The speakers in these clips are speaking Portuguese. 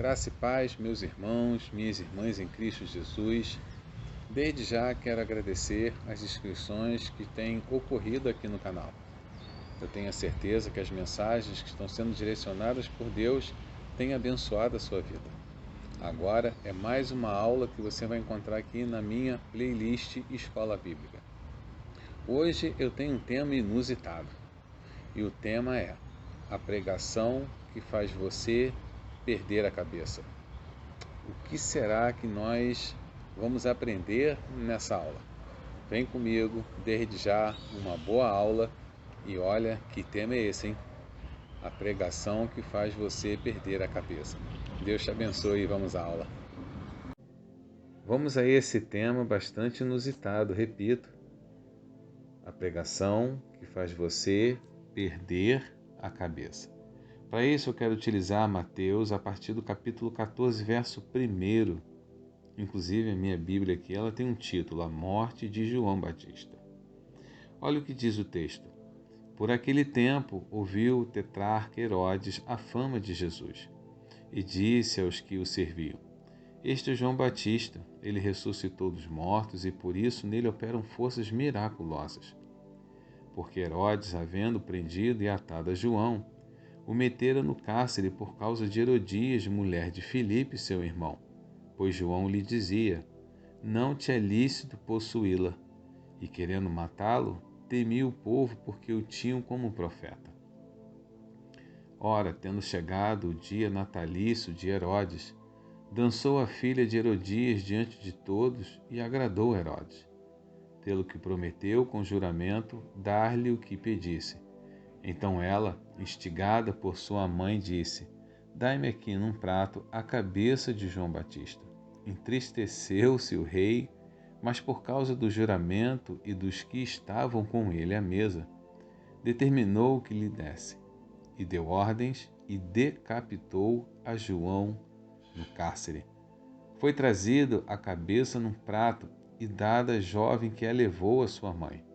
Graça e paz, meus irmãos, minhas irmãs em Cristo Jesus. Desde já quero agradecer as inscrições que têm ocorrido aqui no canal. Eu tenho a certeza que as mensagens que estão sendo direcionadas por Deus têm abençoado a sua vida. Agora é mais uma aula que você vai encontrar aqui na minha playlist Escola Bíblica. Hoje eu tenho um tema inusitado e o tema é a pregação que faz você perder a cabeça. O que será que nós vamos aprender nessa aula? Vem comigo, desde já, uma boa aula. E olha, que tema é esse, hein? A pregação que faz você perder a cabeça. Deus te abençoe e vamos à aula. Vamos a esse tema bastante inusitado, repito. A pregação que faz você perder a cabeça. Para isso eu quero utilizar Mateus a partir do capítulo 14, verso 1. Inclusive a minha Bíblia aqui, ela tem um título, A Morte de João Batista. Olha o que diz o texto. Por aquele tempo ouviu o tetrarca Herodes a fama de Jesus e disse aos que o serviam: Este é João Batista, ele ressuscitou dos mortos e por isso nele operam forças miraculosas. Porque Herodes, havendo prendido e atado a João, o metera no cárcere por causa de Herodias, mulher de Filipe, seu irmão, pois João lhe dizia: Não te é lícito possuí-la. E querendo matá-lo, temia o povo porque o tinham como profeta. Ora, tendo chegado o dia natalício de Herodes, dançou a filha de Herodias diante de todos e agradou Herodes, pelo que prometeu com juramento dar-lhe o que pedisse. Então ela, instigada por sua mãe, disse: Dai-me aqui num prato a cabeça de João Batista. Entristeceu-se o rei, mas por causa do juramento e dos que estavam com ele à mesa, determinou que lhe desse, e deu ordens e decapitou a João no cárcere. Foi trazido a cabeça num prato e dada à jovem que a levou à sua mãe.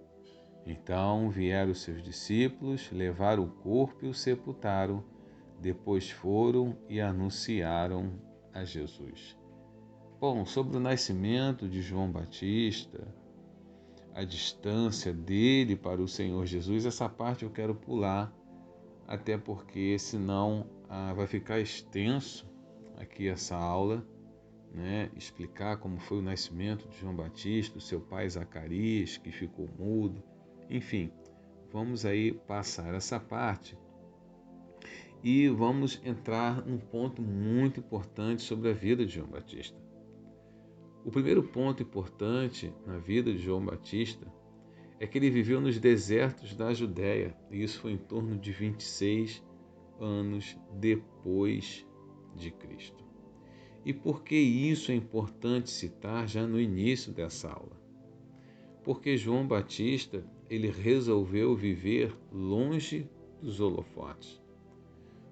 Então vieram os seus discípulos, levaram o corpo e o sepultaram. Depois foram e anunciaram a Jesus. Bom, sobre o nascimento de João Batista, a distância dele para o Senhor Jesus, essa parte eu quero pular, até porque senão vai ficar extenso aqui essa aula, né? Explicar como foi o nascimento de João Batista, o seu pai Zacarias, que ficou mudo. Enfim, vamos aí passar essa parte e vamos entrar num ponto muito importante sobre a vida de João Batista. O primeiro ponto importante na vida de João Batista é que ele viveu nos desertos da Judéia, e isso foi em torno de 26 anos depois de Cristo. E por que isso é importante citar já no início dessa aula? Porque João Batista, ele resolveu viver longe dos holofotes.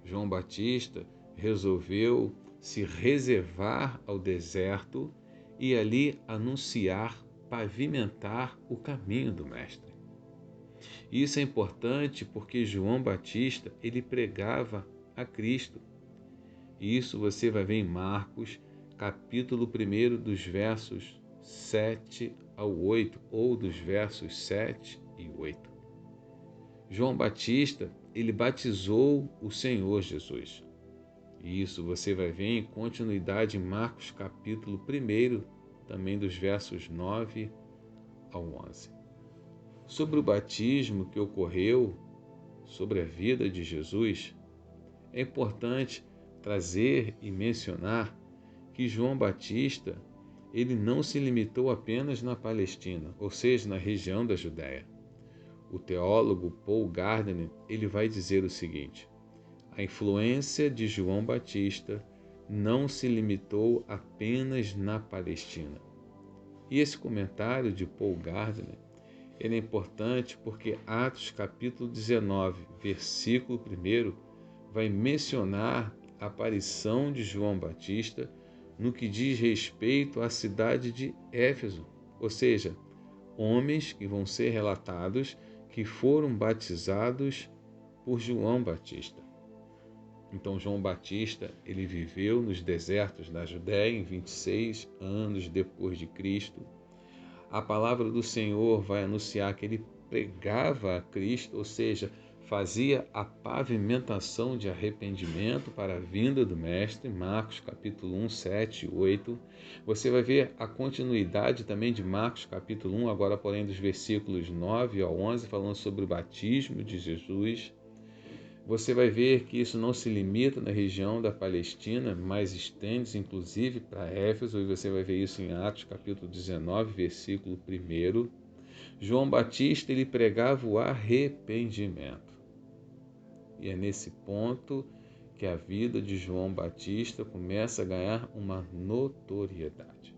João Batista resolveu se reservar ao deserto e ali anunciar, pavimentar o caminho do Mestre. Isso é importante porque João Batista, ele pregava a Cristo. Isso você vai ver em Marcos, capítulo 1, dos versos 7 ao 8, ou dos versos 7 e 8. João Batista, ele batizou o Senhor Jesus. Isso você vai ver em continuidade em Marcos, capítulo 1, também dos versos 9 ao 11. Sobre o batismo que ocorreu, sobre a vida de Jesus, é importante trazer e mencionar que João Batista, ele não se limitou apenas na Palestina, ou seja, na região da Judéia. O teólogo Paul Gardner, ele vai dizer o seguinte: a influência de João Batista não se limitou apenas na Palestina. E esse comentário de Paul Gardner, ele é importante porque Atos capítulo 19, versículo 1, vai mencionar a aparição de João Batista no que diz respeito à cidade de Éfeso, ou seja, homens que vão ser relatados que foram batizados por João Batista. Então João Batista, ele viveu nos desertos da Judéia em 26 anos depois de Cristo. A palavra do Senhor vai anunciar que ele pregava a Cristo, ou seja, fazia a pavimentação de arrependimento para a vinda do Mestre, Marcos capítulo 1, 7 e 8. Você vai ver a continuidade também de Marcos capítulo 1, agora porém dos versículos 9 ao 11, falando sobre o batismo de Jesus. Você vai ver que isso não se limita na região da Palestina, mas estende-se inclusive para Éfeso, e você vai ver isso em Atos capítulo 19, versículo 1. João Batista, ele pregava o arrependimento. E é nesse ponto que a vida de João Batista começa a ganhar uma notoriedade.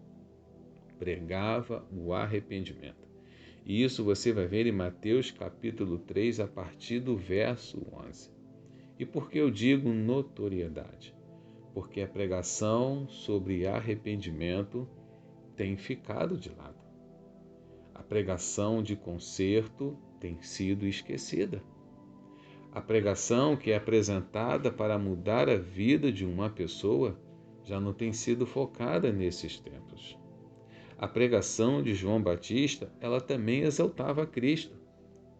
Pregava o arrependimento. E isso você vai ver em Mateus capítulo 3, a partir do verso 11. E por que eu digo notoriedade? Porque a pregação sobre arrependimento tem ficado de lado. A pregação de conserto tem sido esquecida. A pregação que é apresentada para mudar a vida de uma pessoa já não tem sido focada nesses tempos. A pregação de João Batista, ela também exaltava a Cristo.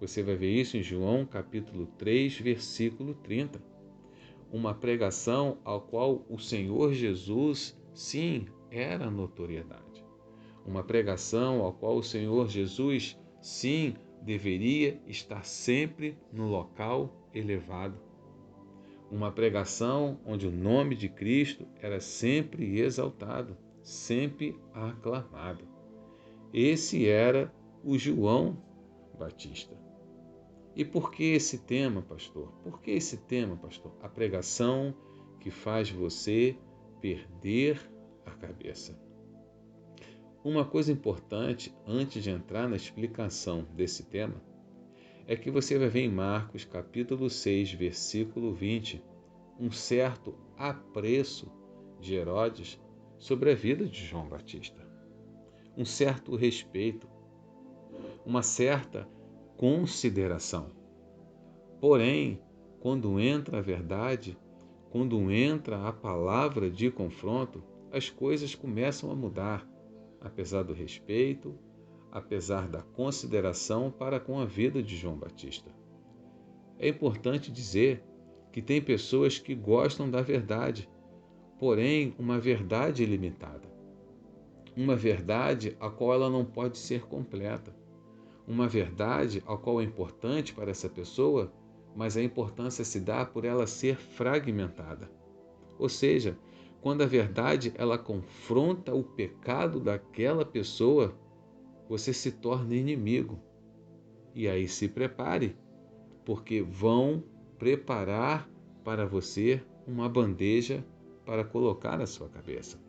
Você vai ver isso em João capítulo 3, versículo 30. Uma pregação ao qual o Senhor Jesus, sim, era notoriedade. Uma pregação ao qual o Senhor Jesus, sim, deveria estar sempre no local elevado. Uma pregação onde o nome de Cristo era sempre exaltado, sempre aclamado. Esse era o João Batista. E por que esse tema, pastor? Por que esse tema, pastor? A pregação que faz você perder a cabeça. Uma coisa importante, antes de entrar na explicação desse tema, é que você vai ver em Marcos, capítulo 6, versículo 20, um certo apreço de Herodes sobre a vida de João Batista. Um certo respeito, uma certa consideração. Porém, quando entra a verdade, quando entra a palavra de confronto, as coisas começam a mudar, apesar do respeito, apesar da consideração para com a vida de João Batista. É importante dizer que tem pessoas que gostam da verdade, porém uma verdade limitada. Uma verdade a qual ela não pode ser completa. Uma verdade a qual é importante para essa pessoa, mas a importância se dá por ela ser fragmentada. Ou seja, quando a verdade ela confronta o pecado daquela pessoa, você se torna inimigo. E aí se prepare, porque vão preparar para você uma bandeja para colocar na sua cabeça.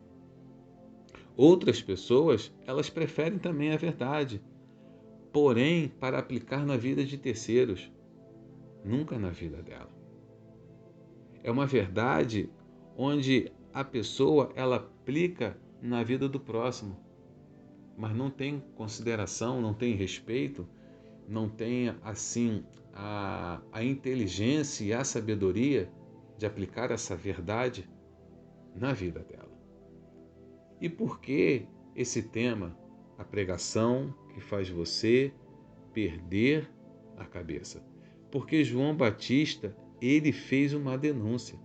Outras pessoas, elas preferem também a verdade, porém para aplicar na vida de terceiros, nunca na vida dela. É uma verdade onde a pessoa ela aplica na vida do próximo, mas não tem consideração, não tem respeito, não tem assim a inteligência e a sabedoria de aplicar essa verdade na vida dela. E por que esse tema, a pregação que faz você perder a cabeça? Porque João Batista, ele fez uma denúncia.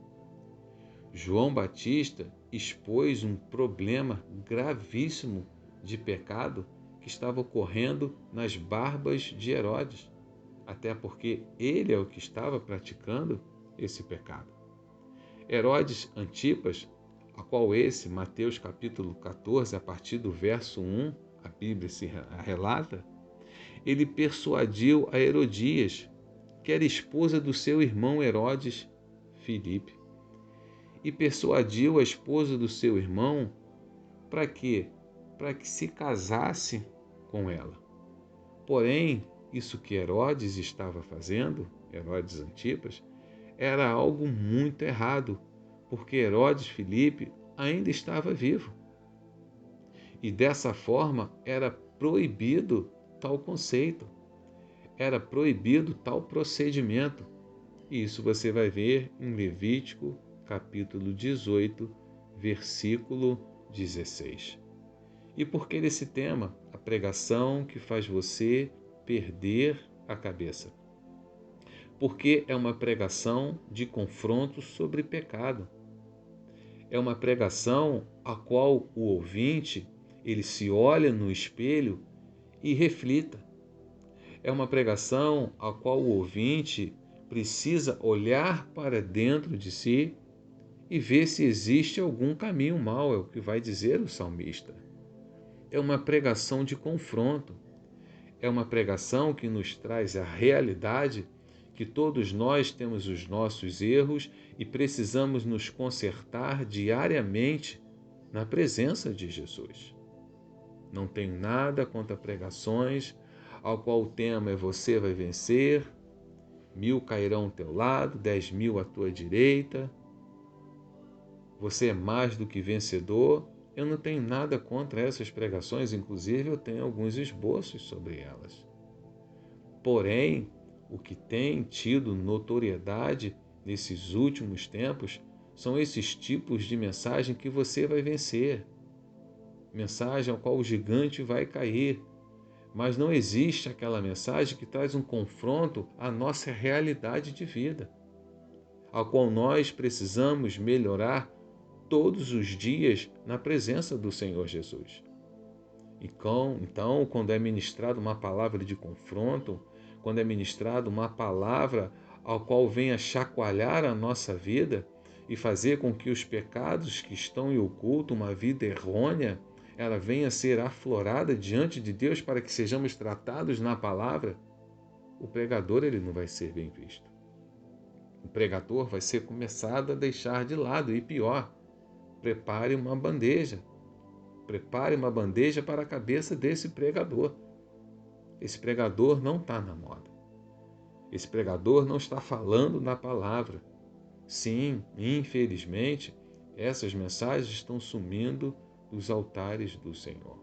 João Batista expôs um problema gravíssimo de pecado que estava ocorrendo nas barbas de Herodes, até porque ele é o que estava praticando esse pecado. Herodes Antipas, a qual esse, Mateus capítulo 14, a partir do verso 1, a Bíblia se relata, ele persuadiu a Herodias, que era esposa do seu irmão Herodes Filipe, e persuadiu a esposa do seu irmão para quê? Para que se casasse com ela. Porém, isso que Herodes estava fazendo, Herodes Antipas, era algo muito errado, porque Herodes Filipe ainda estava vivo. E dessa forma era proibido tal conceito, era proibido tal procedimento. E isso você vai ver em Levítico, capítulo 18, versículo 16. E por que desse tema? A pregação que faz você perder a cabeça. Porque é uma pregação de confronto sobre pecado. É uma pregação a qual o ouvinte, ele se olha no espelho e reflita. É uma pregação a qual o ouvinte precisa olhar para dentro de si e ver se existe algum caminho mau, é o que vai dizer o salmista. É uma pregação de confronto. É uma pregação que nos traz a realidade que todos nós temos os nossos erros e precisamos nos consertar diariamente na presença de Jesus. Não tenho nada contra pregações ao qual o tema é você vai vencer, 1000 cairão ao teu lado, 10.000 à tua direita, você é mais do que vencedor. Eu não tenho nada contra essas pregações, inclusive eu tenho alguns esboços sobre elas. Porém, o que tem tido notoriedade nesses últimos tempos são esses tipos de mensagem que você vai vencer. Mensagem ao qual o gigante vai cair. Mas não existe aquela mensagem que traz um confronto à nossa realidade de vida, a qual nós precisamos melhorar todos os dias na presença do Senhor Jesus. Então, quando é ministrada uma palavra de confronto, quando é ministrada uma palavra ao qual venha chacoalhar a nossa vida e fazer com que os pecados que estão em oculto, uma vida errônea, ela venha a ser aflorada diante de Deus para que sejamos tratados na palavra, o pregador ele não vai ser bem visto. O pregador vai ser começado a deixar de lado e pior, prepare uma bandeja. Prepare uma bandeja para a cabeça desse pregador. Esse pregador não está na moda. Esse pregador não está falando na palavra. Sim, infelizmente, essas mensagens estão sumindo dos altares do Senhor.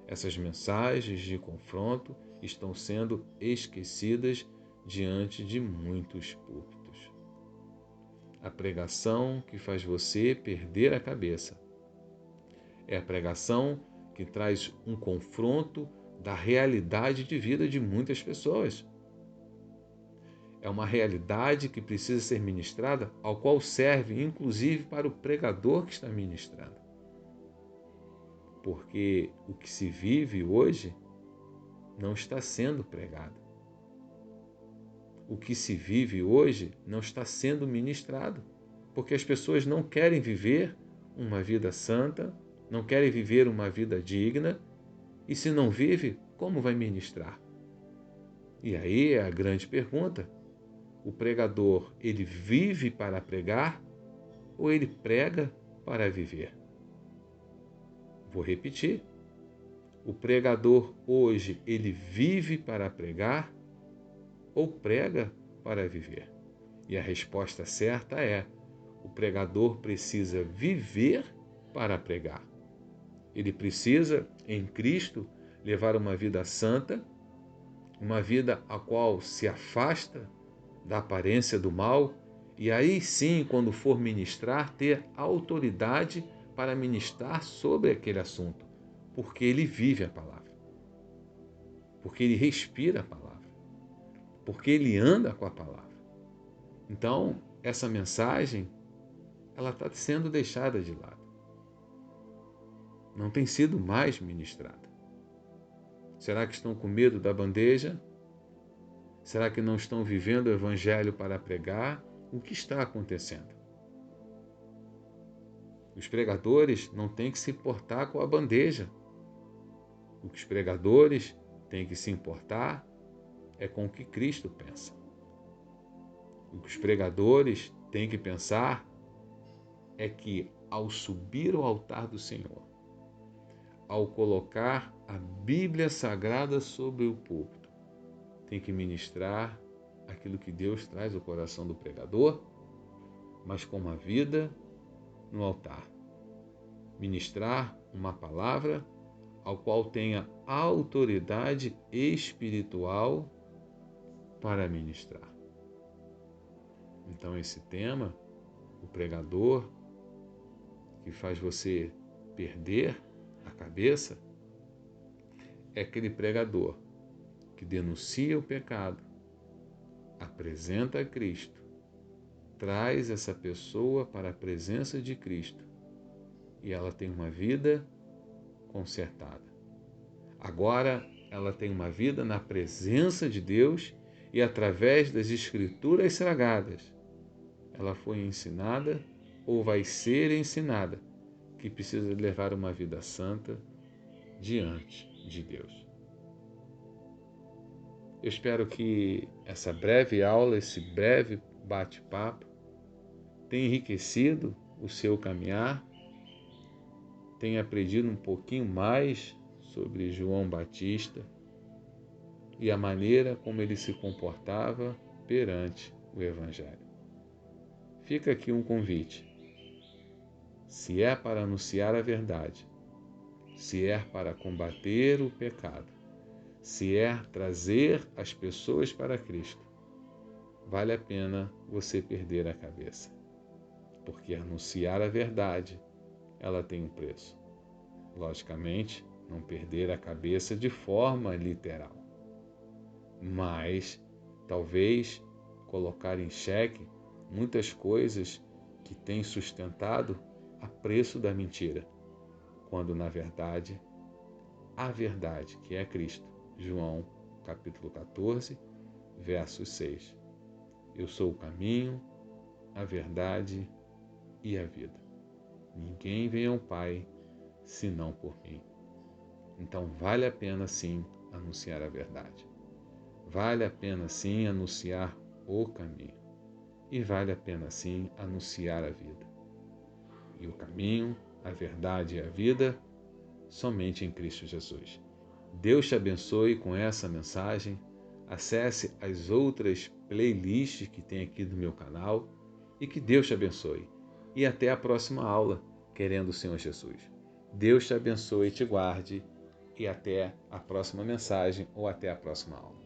Essas mensagens de confronto estão sendo esquecidas diante de muitos púlpitos. A pregação que faz você perder a cabeça é a pregação que traz um confronto da realidade de vida de muitas pessoas. É uma realidade que precisa ser ministrada, ao qual serve inclusive para o pregador que está ministrando. Porque o que se vive hoje não está sendo pregado. O que se vive hoje não está sendo ministrado, porque as pessoas não querem viver uma vida santa, não querem viver uma vida digna, e se não vive, como vai ministrar? E aí é a grande pergunta: o pregador, ele vive para pregar ou ele prega para viver? Vou repetir. O pregador hoje, ele vive para pregar ou prega para viver? E a resposta certa é: o pregador precisa viver para pregar. Ele precisa, em Cristo, levar uma vida santa, uma vida a qual se afasta da aparência do mal, e aí sim, quando for ministrar, ter autoridade para ministrar sobre aquele assunto, porque ele vive a palavra, porque ele respira a palavra, porque ele anda com a palavra. Então, essa mensagem, ela está sendo deixada de lado. Não tem sido mais ministrada. Será que estão com medo da bandeja? Será que não estão vivendo o evangelho para pregar? O que está acontecendo? Os pregadores não têm que se importar com a bandeja. O que os pregadores têm que se importar é com o que Cristo pensa. O que os pregadores têm que pensar é que, ao subir ao altar do Senhor, ao colocar a Bíblia Sagrada sobre o púlpito, tem que ministrar aquilo que Deus traz ao coração do pregador, mas com uma vida no altar. Ministrar uma palavra ao qual tenha autoridade espiritual para ministrar. Então esse tema, o pregador que faz você perder a cabeça, é aquele pregador que denuncia o pecado, apresenta a Cristo, traz essa pessoa para a presença de Cristo e ela tem uma vida consertada. Agora ela tem uma vida na presença de Deus e através das Escrituras Sagradas. Ela foi ensinada ou vai ser ensinada que precisa levar uma vida santa diante de Deus. Eu espero que essa breve aula, esse breve bate-papo, tenha enriquecido o seu caminhar, tenha aprendido um pouquinho mais sobre João Batista e a maneira como ele se comportava perante o Evangelho. Fica aqui um convite. Se é para anunciar a verdade, se é para combater o pecado, se é trazer as pessoas para Cristo, vale a pena você perder a cabeça. Porque anunciar a verdade, ela tem um preço. Logicamente, não perder a cabeça de forma literal. Mas, talvez, colocar em xeque muitas coisas que têm sustentado a preço da mentira, quando, na verdade, a verdade, que é Cristo. João, capítulo 14, verso 6. Eu sou o caminho, a verdade e a vida. Ninguém vem ao Pai senão por mim. Então vale a pena sim anunciar a verdade. Vale a pena sim anunciar o caminho. E vale a pena sim anunciar a vida. E o caminho, a verdade e a vida somente em Cristo Jesus. Deus te abençoe com essa mensagem. Acesse as outras playlists que tem aqui do meu canal e que Deus te abençoe. E até a próxima aula, querendo o Senhor Jesus. Deus te abençoe e te guarde e até a próxima mensagem ou até a próxima aula.